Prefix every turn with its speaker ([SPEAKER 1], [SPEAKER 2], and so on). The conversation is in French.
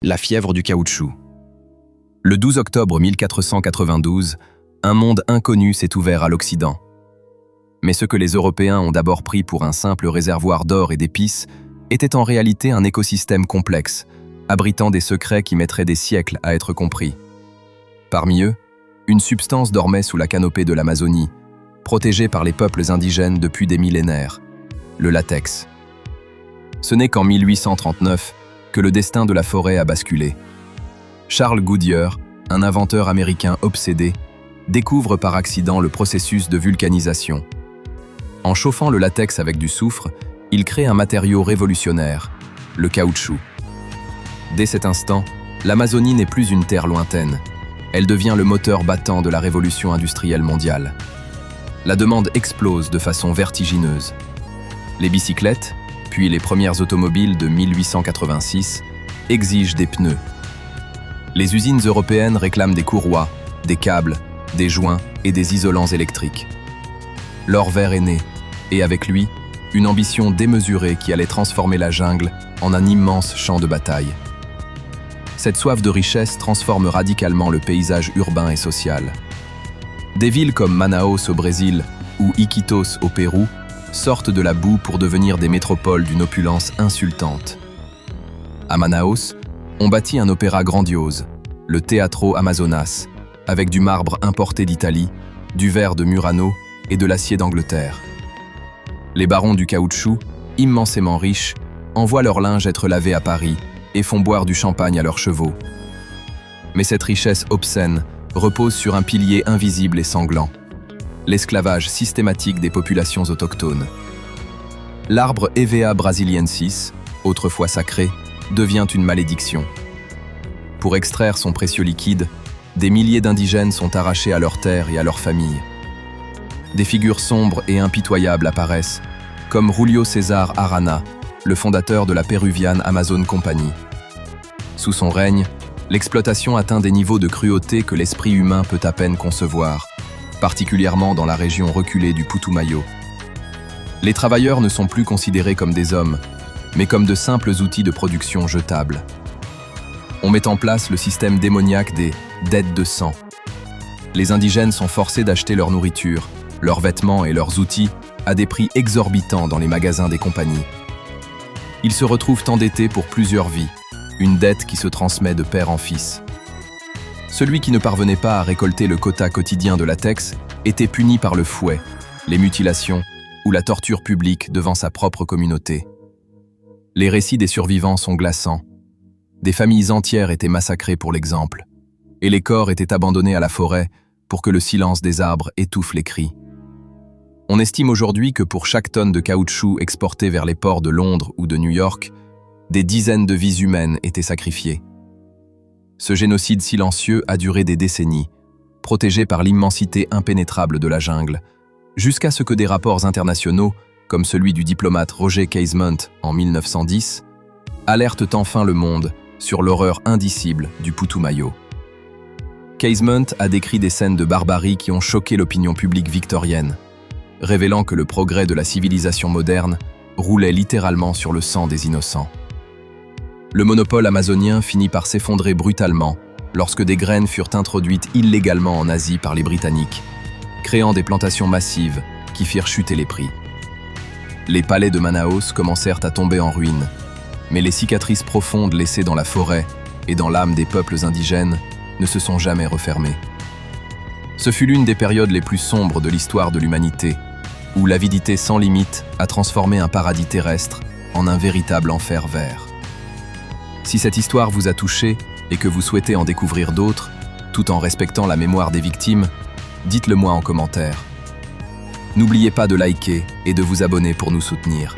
[SPEAKER 1] La fièvre du caoutchouc. Le 12 octobre 1492, un monde inconnu s'est ouvert à l'Occident. Mais ce que les Européens ont d'abord pris pour un simple réservoir d'or et d'épices était en réalité un écosystème complexe, abritant des secrets qui mettraient des siècles à être compris. Parmi eux, une substance dormait sous la canopée de l'Amazonie, protégée par les peuples indigènes depuis des millénaires, le latex. Ce n'est qu'en 1839 que le destin de la forêt a basculé. Charles Goodyear, un inventeur américain obsédé, découvre par accident le processus de vulcanisation. En chauffant le latex avec du soufre, il crée un matériau révolutionnaire, le caoutchouc. Dès cet instant, l'Amazonie n'est plus une terre lointaine. Elle devient le moteur battant de la révolution industrielle mondiale. La demande explose de façon vertigineuse. Les bicyclettes, puis les premières automobiles de 1886, exigent des pneus. Les usines européennes réclament des courroies, des câbles, des joints et des isolants électriques. L'or vert est né, et avec lui, une ambition démesurée qui allait transformer la jungle en un immense champ de bataille. Cette soif de richesse transforme radicalement le paysage urbain et social. Des villes comme Manaus au Brésil ou Iquitos au Pérou sortent de la boue pour devenir des métropoles d'une opulence insultante. À Manaus, on bâtit un opéra grandiose, le Teatro Amazonas, avec du marbre importé d'Italie, du verre de Murano et de l'acier d'Angleterre. Les barons du caoutchouc, immensément riches, envoient leur linge être lavé à Paris et font boire du champagne à leurs chevaux. Mais cette richesse obscène repose sur un pilier invisible et sanglant, l'esclavage systématique des populations autochtones. L'arbre Hevea brasiliensis, autrefois sacré, devient une malédiction. Pour extraire son précieux liquide, des milliers d'indigènes sont arrachés à leurs terres et à leurs familles. Des figures sombres et impitoyables apparaissent, comme Julio César Arana, le fondateur de la péruviane Amazon Company. Sous son règne, l'exploitation atteint des niveaux de cruauté que l'esprit humain peut à peine concevoir, particulièrement dans la région reculée du Putumayo. Les travailleurs ne sont plus considérés comme des hommes, mais comme de simples outils de production jetables. On met en place le système démoniaque des « dettes de sang ». Les indigènes sont forcés d'acheter leur nourriture, leurs vêtements et leurs outils à des prix exorbitants dans les magasins des compagnies. Ils se retrouvent endettés pour plusieurs vies, une dette qui se transmet de père en fils. Celui qui ne parvenait pas à récolter le quota quotidien de latex était puni par le fouet, les mutilations ou la torture publique devant sa propre communauté. Les récits des survivants sont glaçants. Des familles entières étaient massacrées pour l'exemple, et les corps étaient abandonnés à la forêt pour que le silence des arbres étouffe les cris. On estime aujourd'hui que pour chaque tonne de caoutchouc exportée vers les ports de Londres ou de New York, des dizaines de vies humaines étaient sacrifiées. Ce génocide silencieux a duré des décennies, protégé par l'immensité impénétrable de la jungle, jusqu'à ce que des rapports internationaux, comme celui du diplomate Roger Casement en 1910, alertent enfin le monde sur l'horreur indicible du Putumayo. Casement a décrit des scènes de barbarie qui ont choqué l'opinion publique victorienne, révélant que le progrès de la civilisation moderne roulait littéralement sur le sang des innocents. Le monopole amazonien finit par s'effondrer brutalement lorsque des graines furent introduites illégalement en Asie par les Britanniques, créant des plantations massives qui firent chuter les prix. Les palais de Manaus commencèrent à tomber en ruine, mais les cicatrices profondes laissées dans la forêt et dans l'âme des peuples indigènes ne se sont jamais refermées. Ce fut l'une des périodes les plus sombres de l'histoire de l'humanité, où l'avidité sans limite a transformé un paradis terrestre en un véritable enfer vert. Si cette histoire vous a touché et que vous souhaitez en découvrir d'autres, tout en respectant la mémoire des victimes, dites-le moi en commentaire. N'oubliez pas de liker et de vous abonner pour nous soutenir.